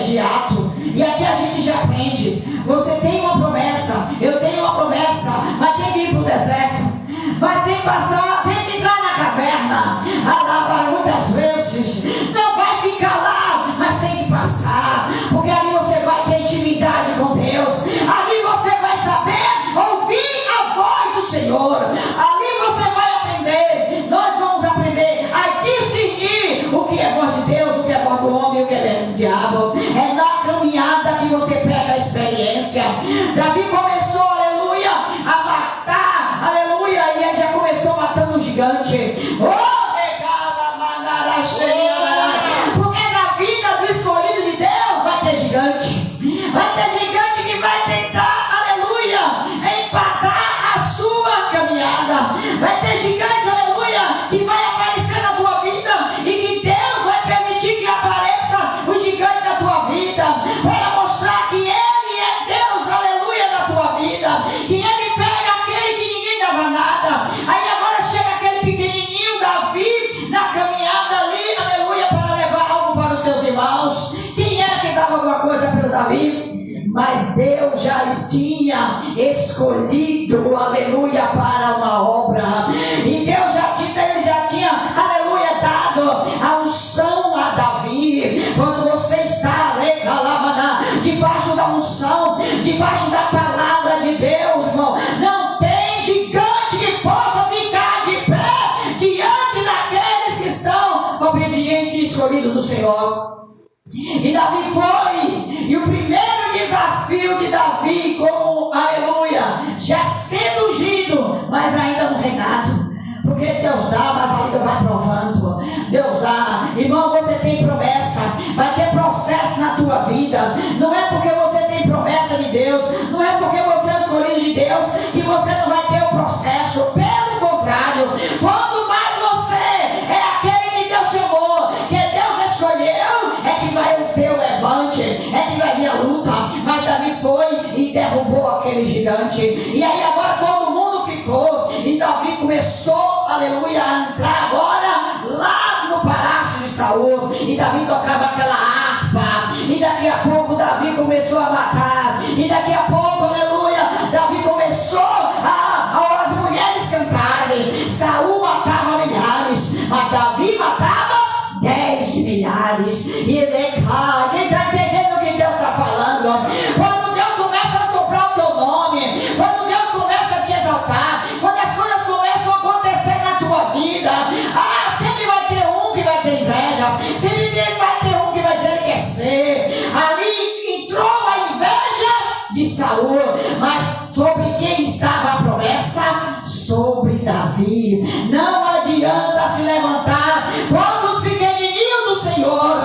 imediato. E aqui a gente já aprende. Você tem uma promessa, eu tenho uma promessa, mas tem que ir para o deserto. Vai ter que passar, tem que entrar na caverna. Muitas vezes não vai ficar lá, mas tem que passar, porque ali você vai ter intimidade com Deus. Ali você vai saber ouvir a voz do Senhor. Ali você vai aprender. Nós vamos aprender a discernir o que é voz de Deus, o que é voz do homem, o que é do diabo. É na caminhada que você pega a experiência. Davi começou, aleluia, a matar, aleluia, e ele já começou matando o gigante. Porque na vida do escolhido de Deus vai ter gigante. Vai ter gigante que vai tentar, aleluia, empatar a sua caminhada. Vai ter gigante, aleluia, que vai aparecer na tua vida e que Deus vai permitir que apareça o gigante na tua vida, para mostrar que Ele é Deus, aleluia, na tua vida. Que Ele pega aquele que ninguém dava nada. Aí agora chega aquele pequenininho Davi na caminhada ali, aleluia, para levar algo para os seus irmãos. Quem era que dava alguma coisa pelo Davi? Mas Deus já tinha escolhido, aleluia, para uma obra. E Deus ele já tinha, aleluia, dado a unção a Davi. Quando você está debaixo da unção, debaixo da palavra de Deus, irmão, não tem gigante que possa ficar de pé diante daqueles que são obedientes e escolhidos do Senhor. E Davi foi, e o primeiro desafio de Davi, como, aleluia, já sendo ungido, mas ainda no reinado, porque Deus dá, mas ainda vai provando. Deus dá, irmão, você tem promessa, vai ter processo na tua vida. Não é porque você tem promessa de Deus, não é porque você é escolhido de Deus, que você não vai ter o processo. Pelo contrário, quanto mais você é aquele que Deus chamou, que Deus escolheu, é que vai ter o levante, é que vai vir a luta. Mas Davi foi e derrubou aquele gigante. E aí agora todo mundo ficou, e Davi começou, aleluia, a entrar agora lá no palácio de Saul. E Davi tocava aquela harpa, e daqui a pouco Davi começou a matar, e daqui a pouco, aleluia, Davi começou as mulheres cantarem. Saul matava milhares, mas Davi matava 10 de milhares. E ele cai. Quem está entendendo o que Deus está falando? Quando Deus começa a soprar o teu nome, quando Deus começa a te exaltar, quando as coisas começam a acontecer na tua vida, sempre vai ter um que vai ter inveja, sempre vai ter um que vai dizer que quer ser. Ali entrou a inveja de Saul, mas sobre quem estava a promessa? Sobre Davi. Não adianta se levantar contra os pequenininhos do Senhor.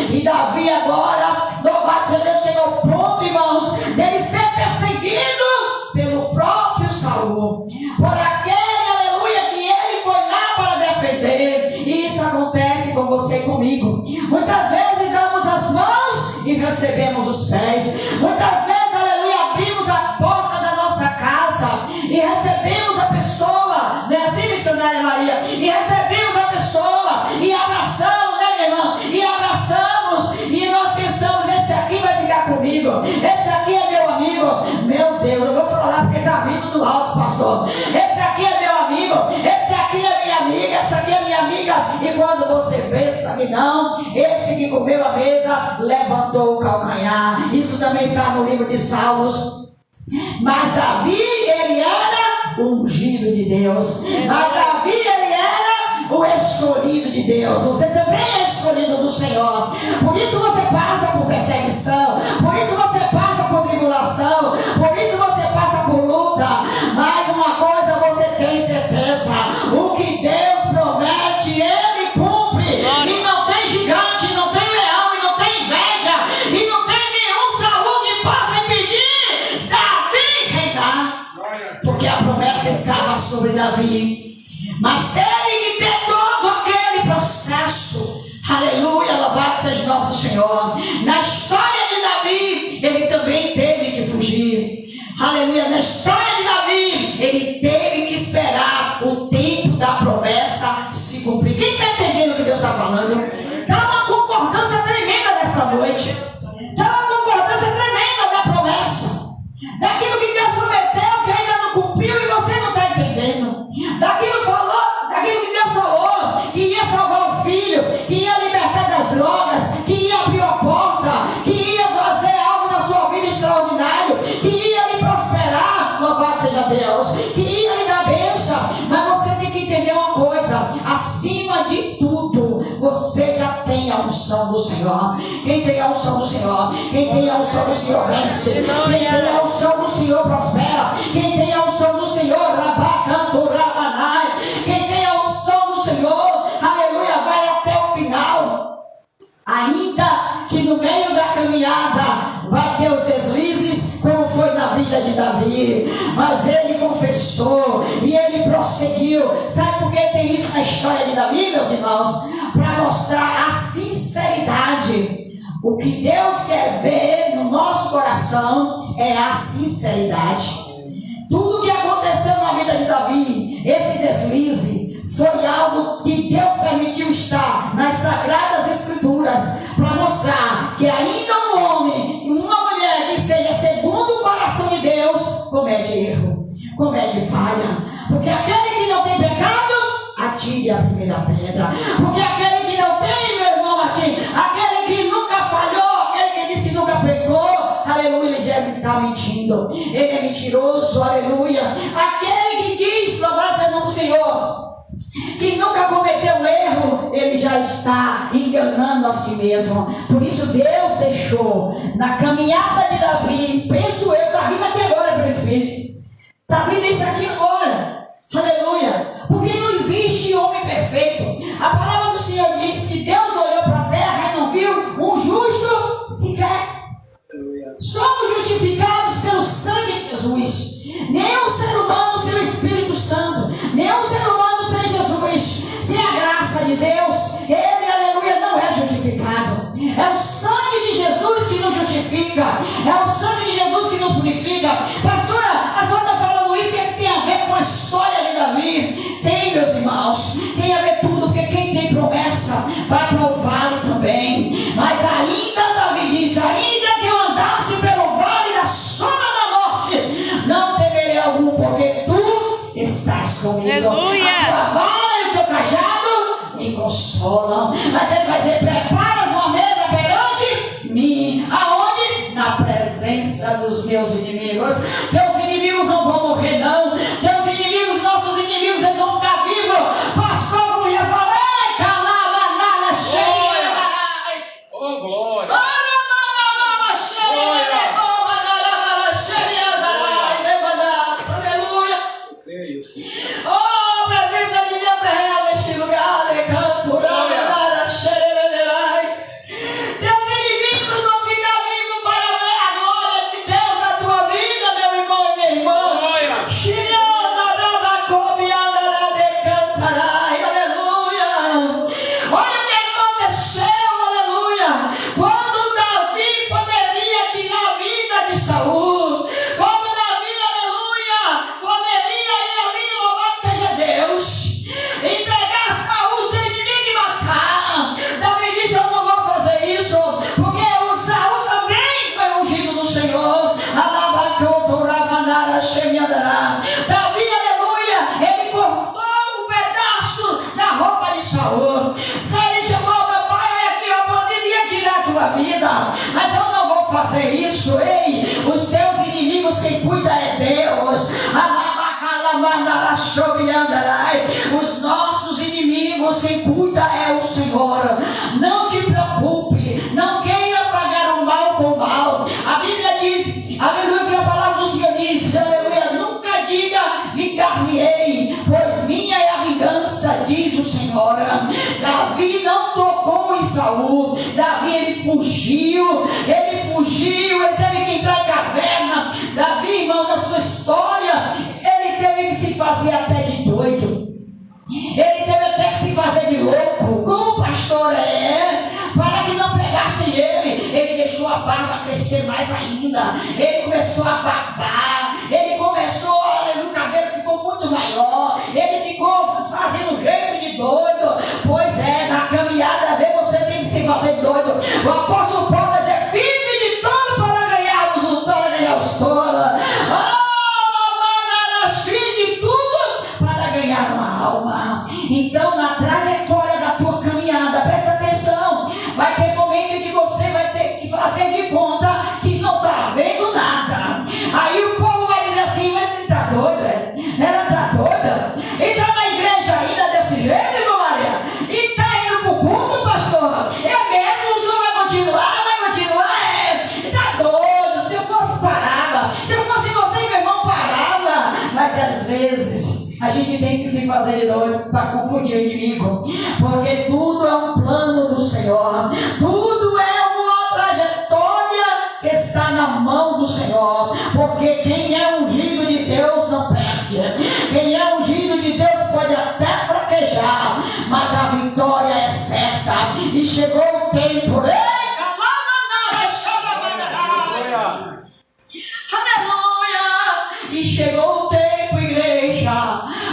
E Davi agora, louvado seja Deus, chega ao ponto, irmãos, dele ser perseguido pelo próprio Saul, por aquele, aleluia, que ele foi lá para defender. E isso acontece com você e comigo. Muitas vezes damos as mãos e recebemos os pés. Muitas vezes, aleluia, abrimos a porta da nossa casa e recebemos a pessoa, né, assim, missionária Maria, e recebemos a pessoa e abraçamos, né, meu irmão, e abraçamos, e nós pensamos, esse aqui vai ficar comigo, esse aqui é meu amigo. Meu Deus, eu vou falar porque está vindo do alto, pastor. Esse aqui é meu amigo, esse aqui é minha amiga, essa aqui é minha amiga. E quando você pensa que não, esse que comeu a mesa levantou o calcanhar. Isso também está no livro de Salmos. Mas Davi, ele era o ungido de Deus. Mas Davi, ele era o escolhido de Deus. Você também é escolhido do Senhor. Por isso você passa por perseguição, por isso você passa por tribulação, por isso você passa por luta. Mas uma coisa você tem certeza: o que Deus promete, Ele cumpre. E não tem gigante, não tem leão, e não tem inveja, e não tem nenhum Saul que possa impedir Davi reinar, porque a promessa estava sobre Davi. Mas teve que ter todo aquele processo. Aleluia, louvado seja o nome do Senhor. Na história de Davi, ele também teve que fugir. Aleluia, na história de Davi, ele teve que esperar o tempo da promessa se cumprir. Quem está entendendo o que Deus está falando? Está uma concordância tremenda nesta noite. já tem a unção do Senhor. Quem tem a unção do Senhor, quem tem a unção do Senhor vence. Quem tem a unção do Senhor prospera. Quem tem a unção do Senhor, rabacanto, rabanai. Quem tem a unção do Senhor, aleluia, vai até o final. Ainda que no meio da caminhada vai ter os deslizes, como foi na vida de Davi, mas ele confessou e ele prosseguiu. Sabe por que tem isso na história de Davi, meus irmãos? Para mostrar a sinceridade. O que Deus quer ver no nosso coração é a sinceridade. Tudo que aconteceu na vida de Davi, esse deslize, foi algo que Deus permitiu estar nas Sagradas Escrituras para mostrar que ainda um homem e uma mulher que seja segundo o coração de Deus comete erro, comete falha. Porque aquele que não tem pecado, atire a primeira pedra. Porque aquele que não tem, meu irmão, atire. Aquele que nunca falhou, aquele que diz que nunca pecou, aleluia, ele já está mentindo. Ele é mentiroso, aleluia. Aquele que diz, louvado seja o nome do Senhor, que nunca cometeu um erro, ele já está enganando a si mesmo. Por isso Deus deixou na caminhada de Davi, penso eu, está vindo aqui agora pelo Espírito, está vindo isso aqui agora, aleluia, porque não existe homem perfeito. A palavra do Senhor diz que Deus olhou para a terra e não viu um justo sequer. Somos justificados pelo sangue de Jesus. Nenhum ser humano sem o Espírito Santo, nenhum ser humano sem Jesus, sem a graça de Deus, ele, aleluia, não é justificado. É o sangue de Jesus que nos justifica, é o sangue de Jesus que nos purifica. Pastora, a senhora está falando isso, que tem a ver com a história de Davi? Tem, meus irmãos, tem a ver tudo, porque quem tem promessa vai para o vale também. Mas ainda Davi diz, ainda que eu andasse pelo vale da sombra da morte, não temerei algum, porque tu estás comigo. Aleluia. A tua vara e o teu cajado me consolam. Mas ele vai dizer, preparas uma mesa perante mim. Aonde? Na presença dos meus inimigos. Teus inimigos não vão morrer, não. Teus inimigos, nossos inimigos, eles vão ficar vivos. Pastor, como já falei, calava nada, cheia. Oh, glória. Oh, a presença de Deus é real neste lugar. Teus inimigos vão ficar vivos para ver a glória de Deus na tua vida, meu irmão e minha irmã. Aleluia. Olha o que aconteceu, aleluia. Quando Davi poderia tirar a vida de Saul, quando Davi, aleluia, poderia ir ali, louvado seja Deus, e pegar Saul, seu inimigo, e matar. Davi disse, eu não vou fazer isso, porque o Saul também foi ungido do Senhor. Davi, aleluia, ele cortou um pedaço da roupa de Saul. Ele chamou, meu pai, aqui, eu poderia tirar a tua vida, mas eu não vou fazer isso. Ei, os teus inimigos, quem cuida é Deus. Os nossos inimigos, quem cuida é o Senhor. Não te preocupe, não queira pagar o mal com o mal. A Bíblia diz, aleluia, que a palavra do Senhor diz, aleluia, nunca diga vingar-me-ei, pois minha é a vingança, diz o Senhor. Davi não tocou em Saul. Davi, ele fugiu, ele teve que entrar em caverna. Davi, irmão, na sua história, ele teve que se fazer até de doido. Ele teve até que se fazer de louco. Como pastor é? Para que não pegasse ele deixou a barba crescer mais ainda. Ele começou a babar. Ele começou, o cabelo ficou muito maior. Ele ficou fazendo um jeito de doido. Pois é, na caminhada você tem que se fazer de doido. O apóstolo Paulo vai dizer, firme de tolo para ganharmos o tolo, ganhar os tolos. De tudo para ganhar uma alma. Então, na trajetória da tua caminhada, presta atenção, vai ter momento em que você vai ter que fazer de conta que não está vendo nada. Aí o povo vai dizer assim, mas ele está doido, ela está doida, e está na igreja ainda desse jeito, irmã Maria, e está indo para o culto, pastor, tem que se fazer de doido para confundir o inimigo, porque tudo é um plano do Senhor, tudo é uma trajetória que está na mão do Senhor, porque quem é ungido de Deus não perde, quem é ungido de Deus pode até fraquejar, mas a vitória é certa, e chegou o tempo, aleluia, e chegou o tempo, igreja,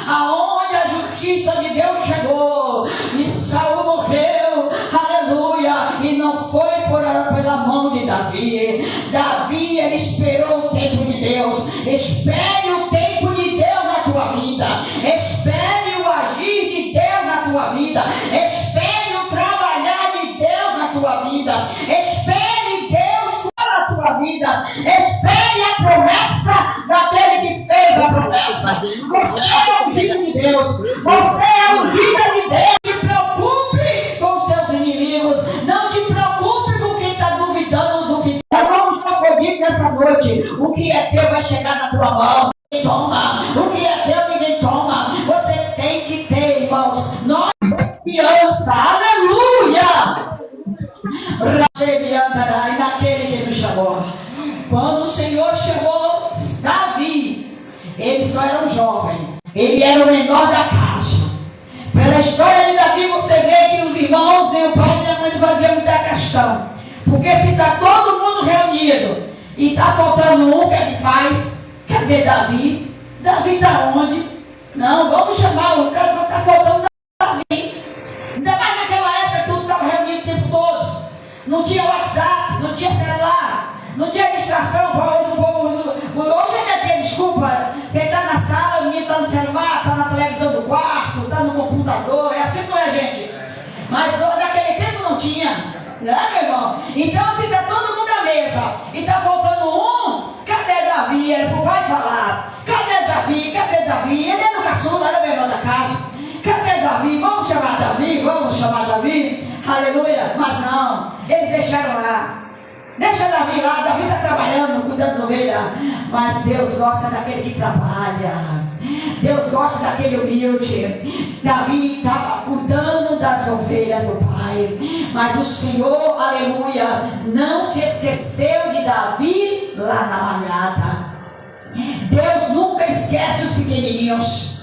aonde a justiça de Deus chegou, e Saul morreu, aleluia, e não foi pela mão de Davi. Davi, ele esperou o tempo de Deus. Espere o tempo de Deus na tua vida, espere o agir de Deus na tua vida, espere o trabalhar de Deus na tua vida, espere Deus na tua vida, espere a promessa daquele que fez a promessa. Você é ungido de Deus, você é ungida de Deus. Não te preocupe com seus inimigos, não te preocupe com quem está duvidando do que vamos confundir nessa noite. O que é teu vai chegar na tua mão, ninguém toma. O que é teu ninguém toma. Você tem que ter, irmãos, nós confiança, aleluia. E naquele que me chamou, quando o Senhor chamou Davi, ele só era um jovem, ele era o menor da casa. Pela história de Davi você vê que os irmãos, nem o pai nem a mãe, não faziam muita questão, porque se está todo mundo reunido e está faltando um, o que ele faz? Cadê Davi? Davi está onde? Não, vamos chamar o cara, está faltando Davi. Ainda mais naquela época que todos estavam reunidos o tempo todo, não tinha WhatsApp, não tinha celular, não tinha distração. Hoje ainda tem desculpa. Você está na sala, o menino está no celular, está na televisão do quarto, está no computador. É assim, não é, gente? Mas naquele tempo não tinha, né, meu irmão? Então, se está todo mundo à mesa e está faltando um, cadê Davi? Era para o pai falar: cadê Davi? Cadê Davi? Ele é do caçula, era o menor da casa. Cadê Davi? Vamos chamar Davi? Vamos chamar Davi? Aleluia. Mas não, eles deixaram lá. Deixa Davi lá, Davi está trabalhando, cuidando das ovelhas. Mas Deus gosta daquele que trabalha, Deus gosta daquele humilde. Davi estava cuidando das ovelhas do pai, mas o Senhor, aleluia, não se esqueceu de Davi lá na malhada. Deus nunca esquece os pequenininhos,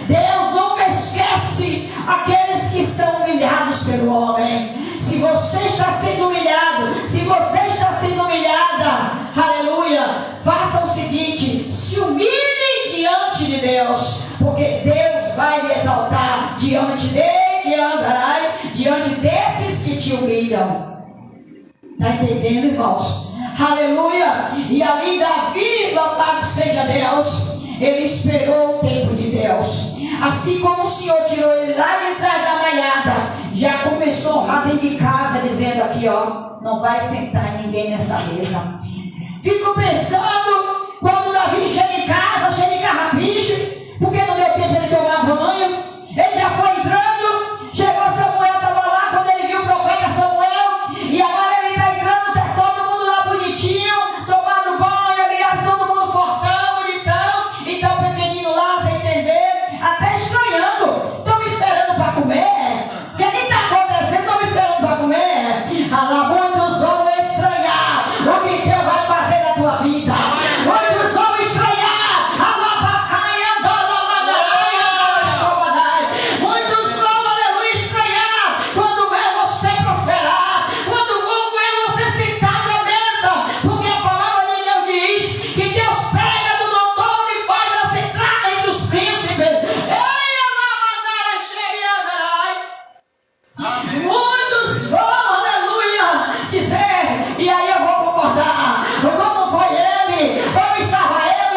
Deus nunca esquece aqueles que são humilhados pelo homem. Se você está sendo humilhado, se você está sendo humilhada, aleluia, faça o seguinte: se humilhe diante de Deus, porque Deus vai lhe exaltar diante dele, andarai diante desses que te humilham. Está entendendo, irmãos? Aleluia. E ali Davi, louvado seja Deus, ele esperou o tempo de Deus. Assim como o Senhor tirou ele lá de trás da malhada, já começou a honrar dentro de casa, dizendo aqui, ó, não vai sentar ninguém nessa mesa. Fico pensando, quando Davi chega em casa, chega em carrapicho, porque não deu tempo de tomar banho, ele já foi entrando, chegou Samuel, estava lá, quando ele viu o profeta Samuel, e agora ele está entrando, está todo mundo lá bonitinho, tomando banho, ali, todo mundo fortão, bonitão, e tá o pequenino lá, sem entender, até estranhando. Estão me esperando para comer? O que está acontecendo? Estão me esperando para comer? Muitos vão estranhar o que Deus vai fazer na tua vida. Muitos vão estranhar. Muitos vão, aleluia, estranhar quando vê você prosperar, quando vão ver você sentado à mesa, porque a palavra de Deus diz que Deus pega do montão e faz assentar entre os príncipes. Muitos vão, aleluia, dizer, e aí eu vou concordar, como foi ele, como estava ela,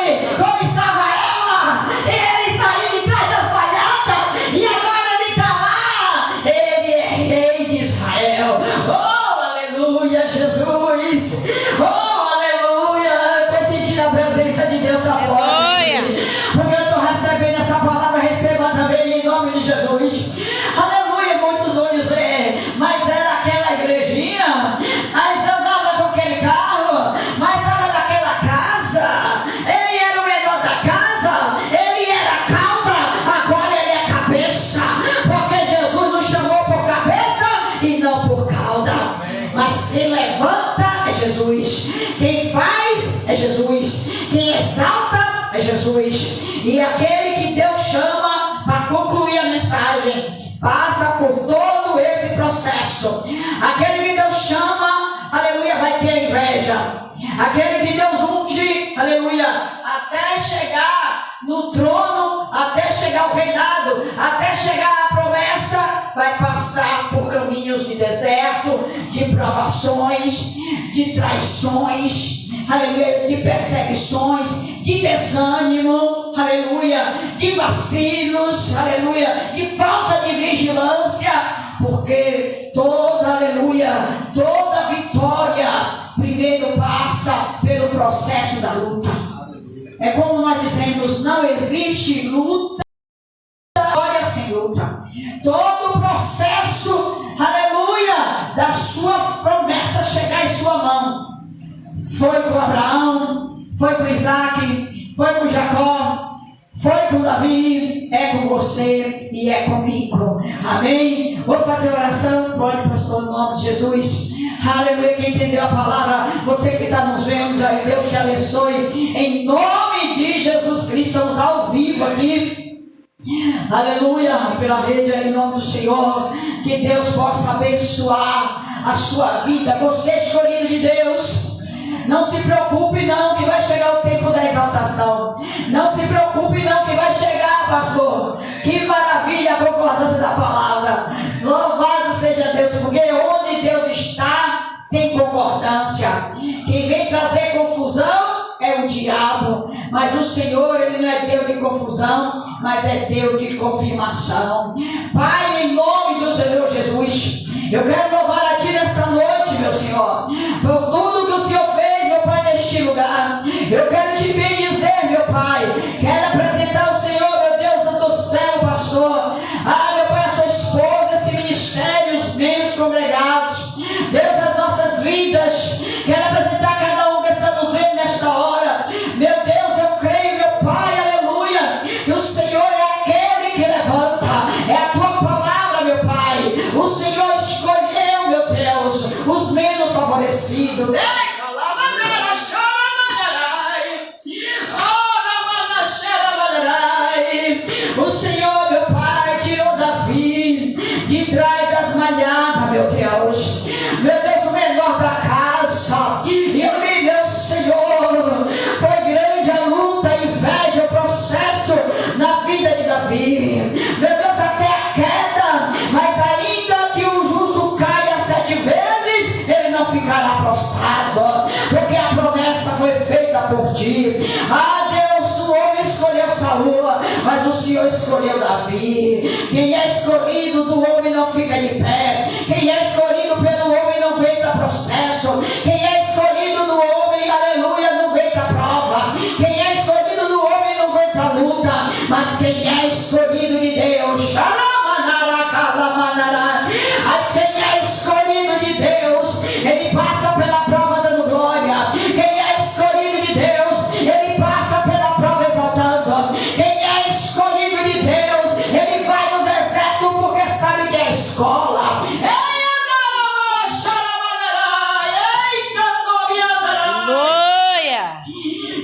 ele saiu de trás das palhadas, e agora ele está lá, ele é rei de Israel. Oh, aleluia, Jesus, oh, aleluia, eu estou sentindo a presença de Deus lá fora, porque eu estou recebendo essa palavra, receba também em nome de Jesus. Aleluia, muitos vão dizer, mas era aquela igrejinha, mas andava com aquele carro, mas estava naquela casa, ele era o menor da casa, ele era cauda, agora Mas quem levanta é Jesus. Quem faz é Jesus. Quem exalta é Jesus. E aquele que Deus chama para concluir a mensagem passa por todo esse processo. Aquele que Deus chama, aleluia, vai ter inveja. Aquele que Deus unge, aleluia, até chegar no trono, até chegar ao reinado, até chegar à promessa, vai passar por caminhos de deserto, de provações, de traições, aleluia, de perseguições, de desânimo, aleluia, de vacilos, aleluia, de falta de vigilância, porque toda, aleluia, toda vitória primeiro passa pelo processo da luta. É como nós dizemos, não existe luta, vitória sem luta. Todo o processo, aleluia, da sua promessa chegar em sua mão. Foi com Abraão, foi com Isaac, foi com Jacó, foi com Davi, é com você e é comigo. Amém? Vou fazer oração, pode, pastor, no nome de Jesus. Aleluia, quem entendeu a palavra, você que está nos vendo, aí Deus te abençoe. Em nome de Jesus Cristo, estamos ao vivo aqui. Aleluia, pela rede em nome do Senhor. Que Deus possa abençoar a sua vida. Você escolhido de Deus. Não se preocupe não que vai chegar o tempo da exaltação. Não se preocupe não que vai chegar, pastor. Que maravilha a concordância da palavra. Louvado seja Deus, porque onde Deus está, tem concordância. Quem vem trazer confusão é o diabo. Mas o Senhor, Ele não é Deus de confusão, mas é Deus de confirmação. Pai, em nome do Senhor Jesus, eu quero louvar a Ti nesta noite, meu Senhor, por tudo que o Senhor fez, meu Pai, neste lugar. Eu quero Te bendizer, meu Pai. Quero apresentar ao Senhor, meu Deus do céu, pastor. Meu Pai, a sua esposa, esse ministério, os membros congregados. Deus, as nossas vidas. Quero apresentar cada um que está nos vendo nesta hora. Meu Deus, eu creio, meu Pai, aleluia, que o Senhor é aquele que levanta. É a Tua palavra, meu Pai. O Senhor escolheu, meu Deus, os menos favorecidos. O Senhor, meu Pai, tirou Davi de trás das malhadas, meu Deus. Meu Deus, o menor da casa. E eu li, meu Senhor, foi grande a luta, a inveja, o processo na vida de Davi. Meu Deus, até a queda. Mas ainda que o justo caia 7 vezes, ele não ficará prostrado, porque a promessa foi feita por Ti. Deus, o homem escolheu Saul, mas o Senhor escolheu Davi. Quem é escolhido do homem não fica de pé. Quem é escolhido pelo homem não aguenta processo. Quem é escolhido do homem, aleluia, não aguenta prova. Quem é escolhido do homem não aguenta luta. Mas quem é escolhido de Deus, mas quem é escolhido de Deus, ele passa pela prova dando glória. Quem é escolhido de Deus, ele passa pela prova exaltando. Quem é escolhido de Deus, ele vai no deserto porque sabe que é escola.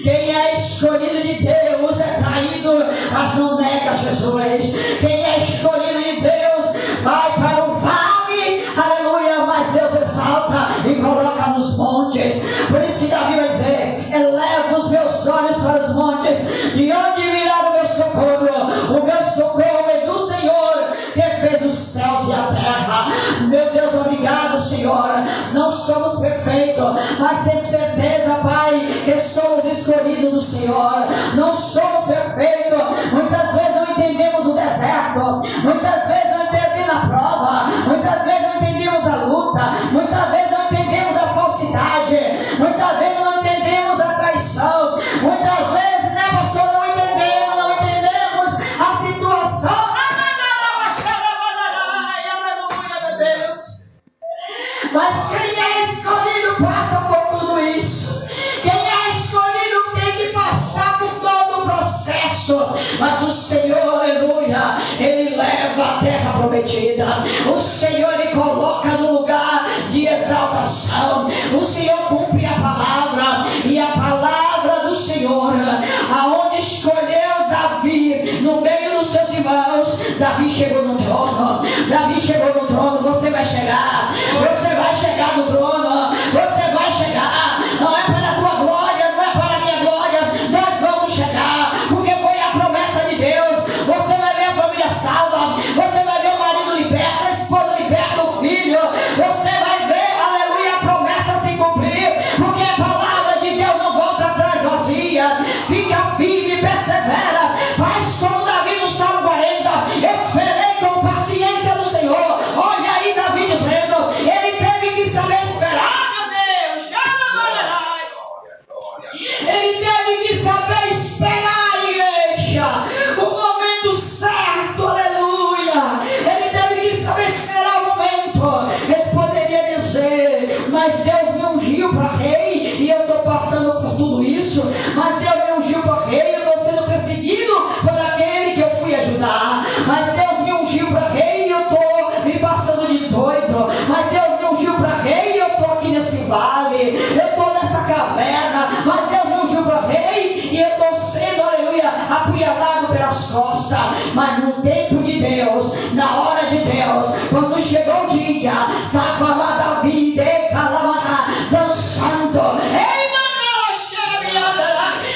Quem é escolhido de Deus é traído, mas não nega Jesus. Quem é escolhido de Deus vai para o vale, aleluia, mas Deus exalta e coloca nos montes. Por isso que Davi vai dizer: eleva os meus olhos para os montes, de onde virá o meu socorro? O meu socorro é do Senhor, que fez os céus e a terra. Meu Deus, obrigado, Senhor. Não somos perfeitos, mas temos certeza, Pai, que somos escolhidos do Senhor. Não somos perfeitos. Muitas vezes não entendemos o deserto, muitas vezes não entendemos a prova, muitas vezes não entendemos a luta, muitas vezes não entendemos a falsidade, muitas vezes não entendemos a traição, muitas vezes, né, pastor, não entendemos a situação. Mas quem é escolhido passa por tudo isso. Quem é escolhido tem que passar por todo o processo. Mas o Senhor, aleluia, Ele leva a terra prometida. O Senhor, Ele coloca no lugar de exaltação. exaltação. O Senhor cumpre a palavra, e a palavra do Senhor, aonde escolheu Davi, no meio dos seus irmãos, Davi chegou no trono. Davi chegou no trono. Você vai chegar. Você vai chegar no trono. Você vai chegar. Não é para a tua glória, não é para a minha glória. Nós vamos chegar, porque foi a promessa de Deus. Você vai ver a família salva. Você vai ver o marido liberto, a esposa liberta, o filho. Você vai ver, aleluia, a promessa se cumprir, porque a palavra de Deus não volta atrás vazia. Fica firme, persevera. Faz como Davi no Salmo 40. Esperei com paciência no Senhor. Olha aí Davi dizendo, ele teve que saber esperar, meu Deus. Ele teve que saber esperar, igreja, o momento certo, aleluia. Ele teve que saber esperar o momento. Ele poderia dizer, mas Deus me ungiu para rei, e eu estou passando por tudo isso. Mas Deus me ungiu para rei, eu estou sendo perseguido por aquele que eu fui ajudar. Mas Deus me ungiu para rei, e eu estou me passando de doido. Mas Deus me ungiu para rei, e eu estou aqui nesse vale, eu estou nessa caverna. Mas Deus me ungiu para rei, e eu estou sendo, aleluia, apunhalado pelas costas. Mas no tempo de Deus, na hora de Deus, quando chegou o dia, estava lá Davi de Calamana dançando. Ei, Manela,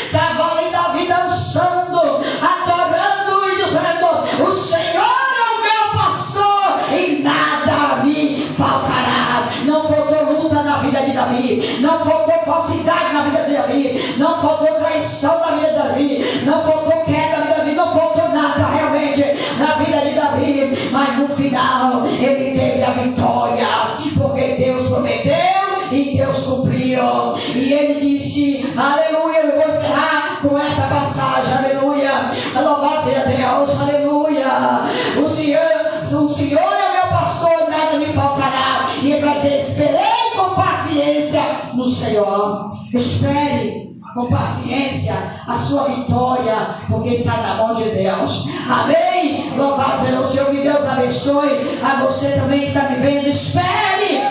estava ali Davi dançando, adorando e dizendo, o Senhor é o meu pastor e nada me faltará. Não faltou luta na vida de Davi, não faltou falsidade na vida de Davi, não faltou traição na vida de Davi, não faltou queda na vida de Davi, não faltou nada realmente na vida de Davi. Mas no final ele teve a vitória, porque Deus prometeu e Deus cumpriu. E ele disse, aleluia, eu vou encerrar com essa passagem, aleluia, louvado seja Deus, aleluia. O Senhor é o meu pastor, nada me faltará. E ele vai dizer, esperei com paciência no Senhor. Espere com paciência a sua vitória, porque está na mão de Deus. Amém? Louvado seja o Senhor, que Deus abençoe a você também que está me vendo. Espere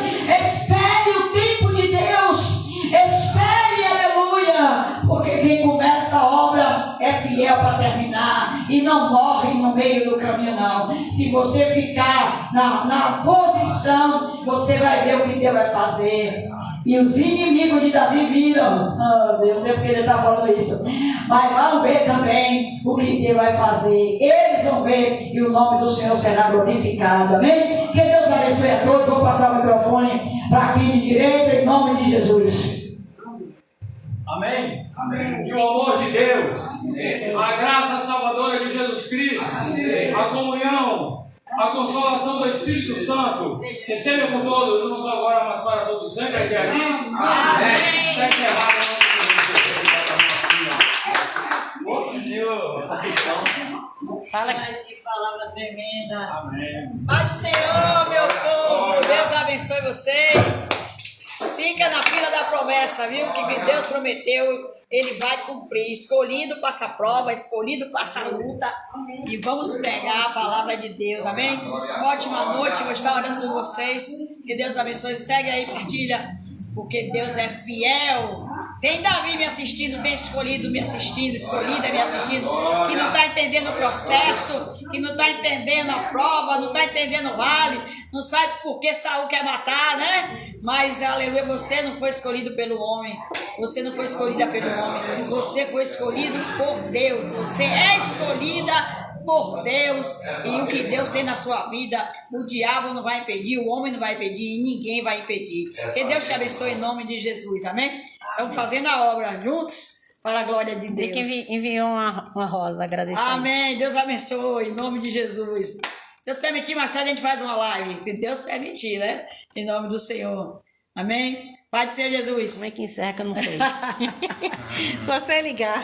o tempo de Deus. Espere, aleluia, porque quem começa a obra é fiel para terminar e não morre no meio do caminho, não. Se você ficar na posição, você vai ver o que Deus vai fazer. E os inimigos de Davi viram, oh Deus, é porque ele está falando isso, mas vão ver também o que Deus vai fazer. Eles vão ver e o nome do Senhor será glorificado. Amém? Que Deus abençoe a todos. Vou passar o microfone para aqui de direita, em nome de Jesus. Amém? Amém. E o amor de Deus, a graça salvadora de Jesus Cristo, a comunhão, a consolação do Espírito Santo, esteja com todos, não só agora, mas para todos sempre. Aqui. Amém. Está encerrado. Fala que palavra tremenda. Amém. Pai do Senhor, meu povo, Deus abençoe vocês. Fica na fila da promessa, viu? Que Deus prometeu, Ele vai cumprir. Escolhido passa a prova, escolhido passa a luta. E vamos pegar a palavra de Deus, amém? Ótima noite, vou estar orando por vocês. Que Deus abençoe. Segue aí, partilha, porque Deus é fiel. Tem Davi me assistindo, tem escolhido me assistindo, escolhida me assistindo, que não está entendendo o processo, que não está entendendo a prova, não está entendendo o vale, não sabe por que Saul quer matar, né? Mas, aleluia, você não foi escolhido pelo homem, você não foi escolhida pelo homem, você foi escolhido por Deus, você é escolhida por Deus, e o que Deus tem na sua vida, o diabo não vai impedir, o homem não vai impedir, e ninguém vai impedir. Que Deus te abençoe em nome de Jesus, amém? Estamos fazendo a obra juntos para a glória de Deus. Que enviou uma rosa, agradecendo. Amém, Deus abençoe em nome de Jesus. Deus permitir, mais tarde a gente faz uma live, se Deus permitir, né? Em nome do Senhor, amém? Pai do Senhor Jesus. Como é que encerra que eu não sei. Só sei ligar.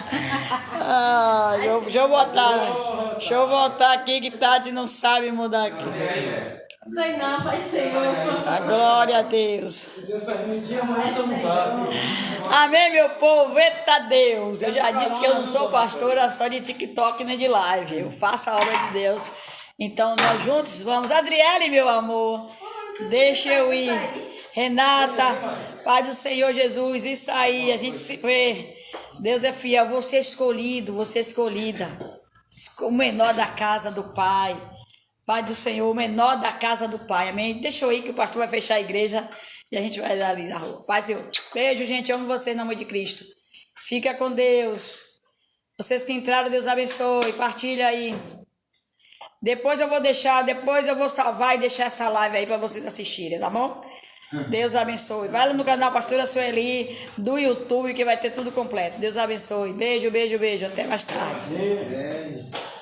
Deixa eu botar aqui que Tati não sabe mudar aqui. Sei não, Pai Senhor. A glória a Deus. Amém, meu povo. Eita Deus. Eu já disse que eu não sou pastora só de TikTok nem de live. Eu faço a obra de Deus. Então nós juntos vamos. Adriele, meu amor, deixa eu ir. Renata, Pai do Senhor Jesus, isso aí, a gente se vê. Deus é fiel, você é escolhido, você é escolhida. O menor da casa do Pai. Pai do Senhor, o menor da casa do Pai, amém? Deixa eu ir que o pastor vai fechar a igreja e a gente vai ali na rua. Pai, Senhor, beijo, gente, amo vocês no nome de Cristo. Fica com Deus. Vocês que entraram, Deus abençoe, partilha aí. Depois eu vou salvar e deixar essa live aí para vocês assistirem, tá bom? Deus abençoe. Vai lá no canal Pastora Sueli do YouTube que vai ter tudo completo. Deus abençoe. Beijo, beijo, beijo. Até mais tarde. Amém.